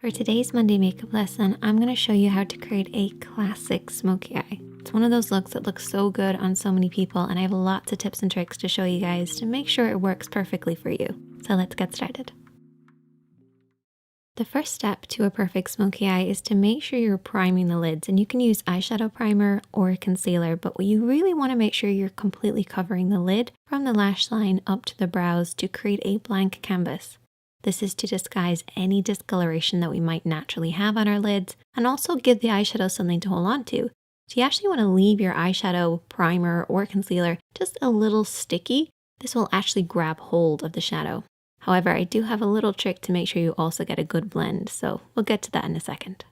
For today's Monday makeup lesson, I'm going to show you how to create a classic smoky eye. It's one of those looks that looks so good on so many people, and I have lots of tips and tricks to show you guys to make sure it works perfectly for you. So let's get started. The first step to a perfect smoky eye is to make sure you're priming the lids, and you can use eyeshadow primer or concealer, but you really want to make sure you're completely covering the lid from the lash line up to the brows to create a blank canvas. This is to disguise any discoloration that we might naturally have on our lids and also give the eyeshadow something to hold on to. So you actually want to leave your eyeshadow, primer, or concealer just a little sticky. This will actually grab hold of the shadow. However, I do have a little trick to make sure you also get a good blend, so we'll get to that in a second.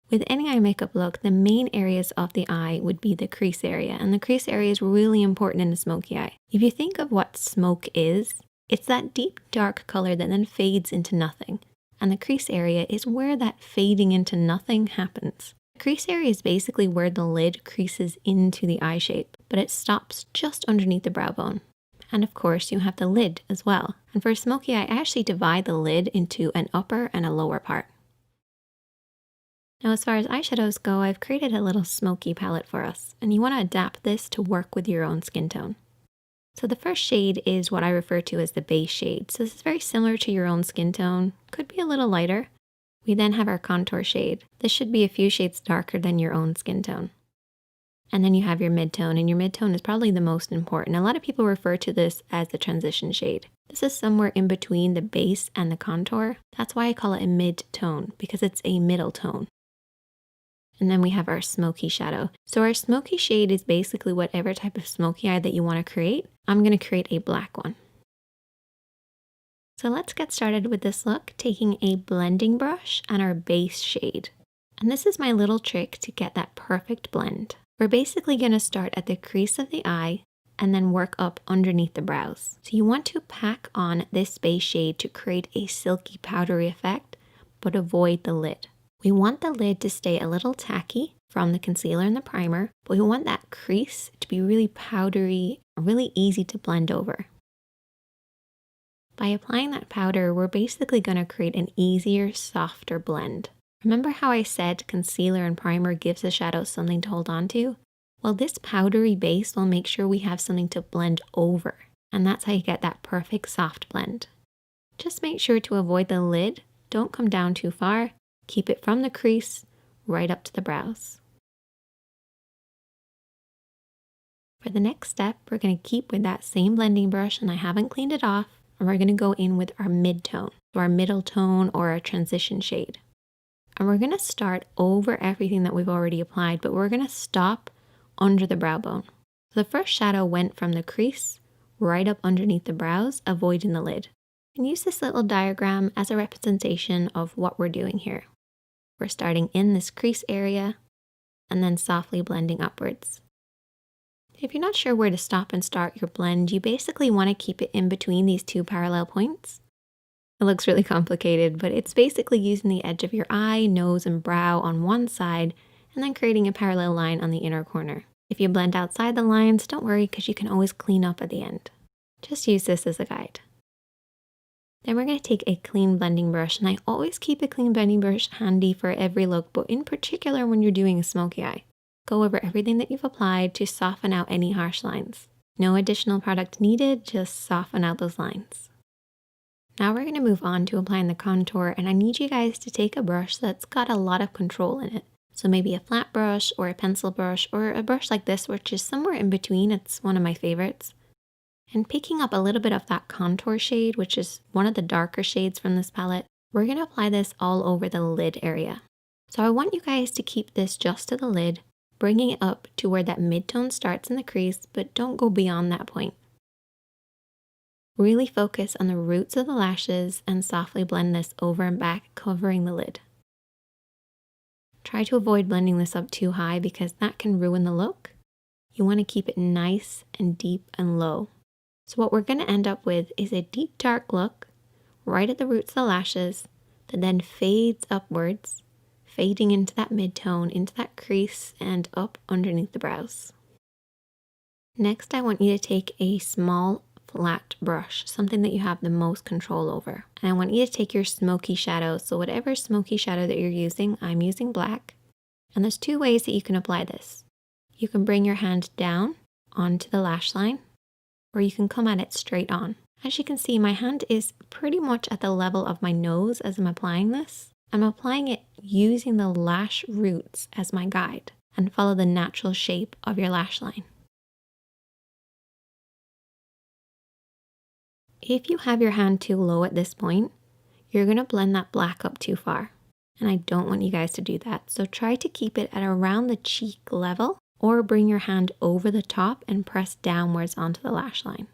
With any eye makeup look, the main areas of the eye would be the crease area, and the crease area is really important in a smoky eye. If you think of what smoke is, it's that deep dark color that then fades into nothing, and the crease area is where that fading into nothing happens. The crease area is basically where the lid creases into the eye shape, but it stops just underneath the brow bone. And of course, you have the lid as well. And for a smoky eye, I actually divide the lid into an upper and a lower part. Now, as far as eyeshadows go, I've created a little smoky palette for us, and you want to adapt this to work with your own skin tone. So the first shade is what I refer to as the base shade. So this is very similar to your own skin tone, could be a little lighter. We then have our contour shade. This should be a few shades darker than your own skin tone. And then you have your mid-tone, and your mid-tone is probably the most important. A lot of people refer to this as the transition shade. This is somewhere in between the base and the contour. That's why I call it a mid-tone, because it's a middle tone. And then we have our smoky shadow. So our smoky shade is basically whatever type of smoky eye that you want to create. I'm going to create a black one. So let's get started with this look, taking a blending brush and our base shade. And this is my little trick to get that perfect blend. We're basically going to start at the crease of the eye and then work up underneath the brows. So you want to pack on this base shade to create a silky powdery effect, but avoid the lid. We want the lid to stay a little tacky from the concealer and the primer, but we want that crease to be really powdery, really easy to blend over. By applying that powder, we're basically going to create an easier, softer blend. Remember how I said concealer and primer gives the shadow something to hold on to? Well, this powdery base will make sure we have something to blend over, and that's how you get that perfect soft blend. Just make sure to avoid the lid, don't come down too far, keep it from the crease right up to the brows. For the next step, we're going to keep with that same blending brush, and I haven't cleaned it off, and we're going to go in with our mid-tone, so our middle tone or our transition shade. And we're going to start over everything that we've already applied, but we're going to stop under the brow bone. So the first shadow went from the crease right up underneath the brows, avoiding the lid. And use this little diagram as a representation of what we're doing here. We're starting in this crease area and then softly blending upwards. If you're not sure where to stop and start your blend, you basically want to keep it in between these two parallel points. It looks really complicated, but it's basically using the edge of your eye, nose, and brow on one side, and then creating a parallel line on the inner corner. If you blend outside the lines, don't worry because you can always clean up at the end. Just use this as a guide. Then we're going to take a clean blending brush, and I always keep a clean blending brush handy for every look, but in particular when you're doing a smoky eye. Go over everything that you've applied to soften out any harsh lines. No additional product needed, just soften out those lines. Now we're going to move on to applying the contour, and I need you guys to take a brush that's got a lot of control in it. So maybe a flat brush or a pencil brush or a brush like this, which is somewhere in between. It's one of my favorites. And picking up a little bit of that contour shade, which is one of the darker shades from this palette, we're going to apply this all over the lid area. So I want you guys to keep this just to the lid, bringing it up to where that mid-tone starts in the crease, but don't go beyond that point. Really focus on the roots of the lashes and softly blend this over and back, covering the lid. Try to avoid blending this up too high because that can ruin the look. You want to keep it nice and deep and low. So what we're going to end up with is a deep dark look right at the roots of the lashes that then fades upwards, fading into that mid-tone, into that crease, and up underneath the brows. Next, I want you to take a small flat brush, something that you have the most control over. And I want you to take your smoky shadow. So whatever smoky shadow that you're using, I'm using black. And there's two ways that you can apply this. You can bring your hand down onto the lash line, or you can come at it straight on. As you can see, my hand is pretty much at the level of my nose as I'm applying this. I'm applying it using the lash roots as my guide, and follow the natural shape of your lash line. If you have your hand too low at this point, you're going to blend that black up too far. And I don't want you guys to do that. So try to keep it at around the cheek level, or bring your hand over the top and press downwards onto the lash line.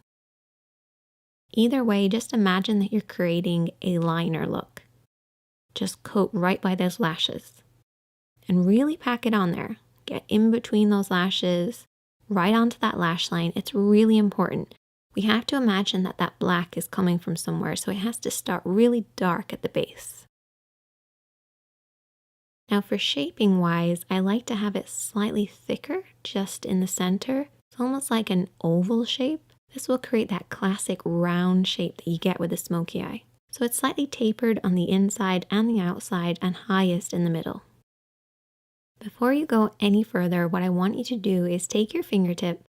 Either way, just imagine that you're creating a liner look. Just coat right by those lashes and really pack it on there. Get in between those lashes, right onto that lash line. It's really important. We have to imagine that that black is coming from somewhere, so it has to start really dark at the base. Now for shaping wise, I like to have it slightly thicker just in the center. It's almost like an oval shape. This will create that classic round shape that you get with a smoky eye. So it's slightly tapered on the inside and the outside, and highest in the middle. Before you go any further, what I want you to do is take your fingertip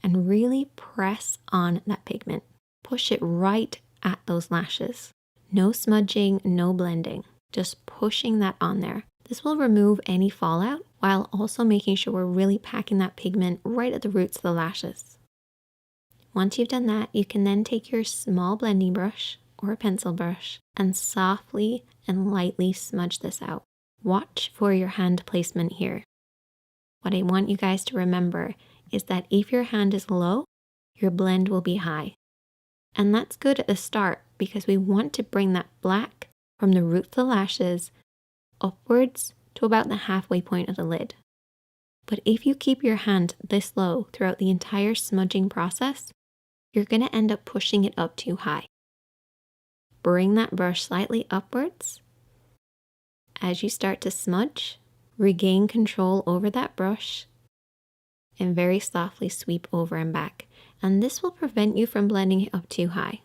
and really press on that pigment. Push it right at those lashes. No smudging, no blending, just pushing that on there. This will remove any fallout while also making sure we're really packing that pigment right at the roots of the lashes. Once you've done that, you can then take your small blending brush or a pencil brush and softly and lightly smudge this out. Watch for your hand placement here. What I want you guys to remember is that if your hand is low, your blend will be high. And that's good at the start because we want to bring that black from the root of the lashes upwards to about the halfway point of the lid. But if you keep your hand this low throughout the entire smudging process, you're going to end up pushing it up too high. Bring that brush slightly upwards. As you start to smudge, regain control over that brush and very softly sweep over and back. And this will prevent you from blending it up too high.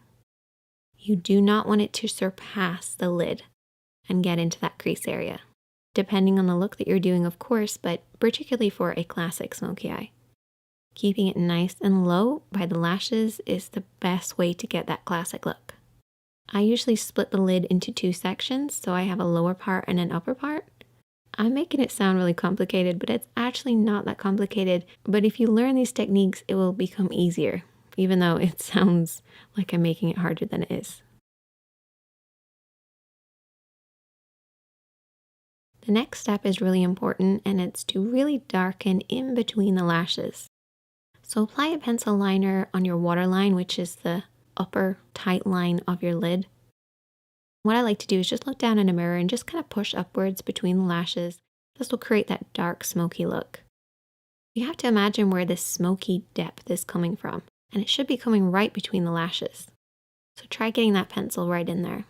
You do not want it to surpass the lid and get into that crease area, depending on the look that you're doing, of course, but particularly for a classic smoky eye. Keeping it nice and low by the lashes is the best way to get that classic look. I usually split the lid into two sections, so I have a lower part and an upper part. I'm making it sound really complicated, but it's actually not that complicated. But if you learn these techniques, it will become easier, even though it sounds like I'm making it harder than it is. The next step is really important, and it's to really darken in between the lashes. So apply a pencil liner on your waterline, which is the upper tight line of your lid. What I like to do is just look down in a mirror and just kind of push upwards between the lashes. This will create that dark smoky look. You have to imagine where this smoky depth is coming from, and it should be coming right between the lashes. So try getting that pencil right in there.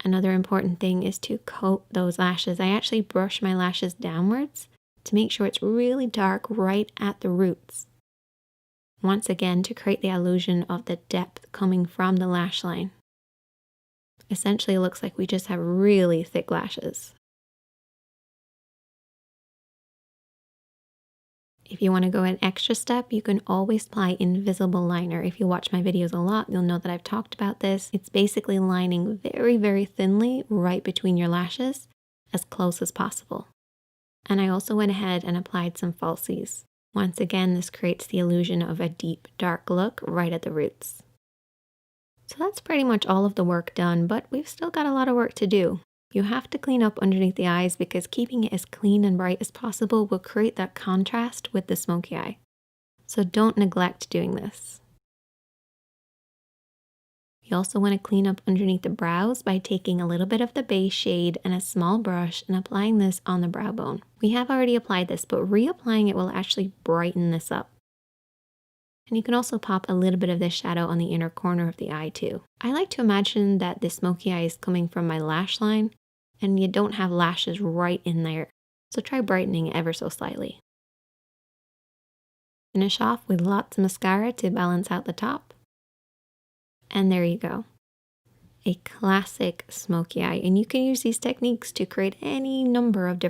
Another important thing is to coat those lashes. I actually brush my lashes downwards to make sure it's really dark right at the roots. Once again, to create the illusion of the depth coming from the lash line. Essentially, it looks like we just have really thick lashes. If you want to go an extra step, you can always apply invisible liner. If you watch my videos a lot, you'll know that I've talked about this. It's basically lining very, very thinly right between your lashes, as close as possible. And I also went ahead and applied some falsies. Once again, this creates the illusion of a deep, dark look right at the roots. So that's pretty much all of the work done, but we've still got a lot of work to do. You have to clean up underneath the eyes because keeping it as clean and bright as possible will create that contrast with the smoky eye. So don't neglect doing this. You also want to clean up underneath the brows by taking a little bit of the base shade and a small brush and applying this on the brow bone. We have already applied this, but reapplying it will actually brighten this up. And you can also pop a little bit of this shadow on the inner corner of the eye too. I like to imagine that the smoky eye is coming from my lash line and you don't have lashes right in there. So try brightening it ever so slightly. finish off with lots of mascara to balance out the top. And there you go. A classic smoky eye. And you can use these techniques to create any number of different